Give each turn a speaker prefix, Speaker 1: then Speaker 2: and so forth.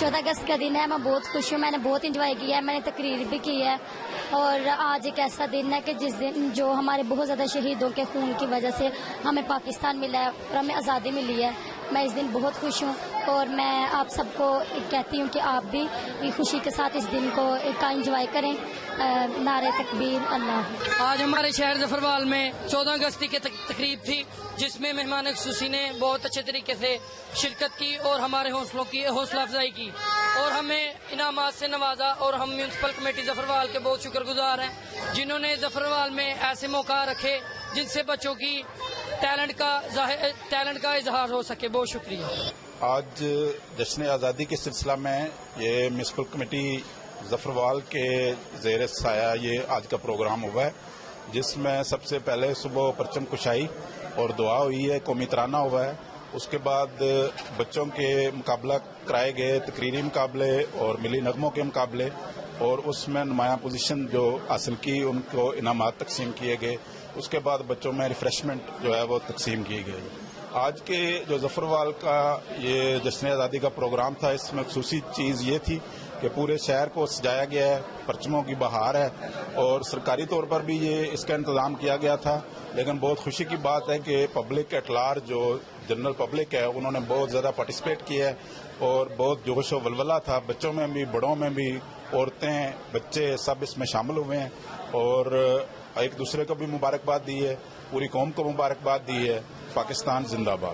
Speaker 1: 14 अगस्त का दिन है, मैं बहुत खुश हूँ। मैंने बहुत इंजॉय किया है, मैंने तकरीर भी की है। और आज एक ऐसा दिन है कि जिस दिन जो हमारे बहुत ज़्यादा शहीदों के खून की वजह से हमें पाकिस्तान मिला है और हमें आज़ादी मिली है। मैं इस दिन बहुत खुश हूँ और मैं आप सबको कहती हूँ कि आप भी खुशी के साथ इस दिन को का इंजॉय करें। नारे तकबीर, अल्लाह।
Speaker 2: आज हमारे शहर जफरवाल में 14 अगस्त की तकरीब थी, जिसमें मेहमान खुसूसी ने बहुत अच्छे तरीके से शिरकत की और हमारे हौसलों की हौसला अफजाई की और हमें इनामात से नवाजा। और हम म्यूनसिपल कमेटी जफरवाल के बहुत शुक्रगुजार हैं, जिन्होंने जफरवाल में ऐसे मौका रखे जिनसे बच्चों की टैलेंट का इजहार हो सके। बहुत शुक्रिया।
Speaker 3: आज जश्न आज़ादी के सिलसिला में ये म्यूनसिपल कमेटी जफरवाल के ज़ेर साया ये आज का प्रोग्राम हुआ है, जिसमें सबसे पहले सुबह परचम कुशाई और दुआ हुई है, कौमी तराना हुआ है। उसके बाद बच्चों के मुकाबला कराए गए, तकरीरी मुकाबले और मिली नगमों के मुकाबले, और उसमें नुमाया पोजीशन जो हासिल की उनको इनामात तकसीम किए गए। उसके बाद बच्चों में रिफ्रेशमेंट जो है वो तकसीम की गई। आज के जो जफरवाल का ये जश्न आज़ादी का प्रोग्राम था, इसमें खुसूसी चीज़ ये थी कि पूरे शहर को सजाया गया है, परचमों की बहार है और सरकारी तौर पर भी ये इसका इंतज़ाम किया गया था। लेकिन बहुत खुशी की बात है कि पब्लिक एट लार्ज, जो जनरल पब्लिक है, उन्होंने बहुत ज़्यादा पार्टिसिपेट किया है और बहुत जोश व वलवला था। बच्चों में भी, बड़ों में भी, औरतें, बच्चे सब इसमें शामिल हुए हैं और एक दूसरे को भी मुबारकबाद दी है, पूरी कौम को मुबारकबाद दी है। पाकिस्तान जिंदाबाद।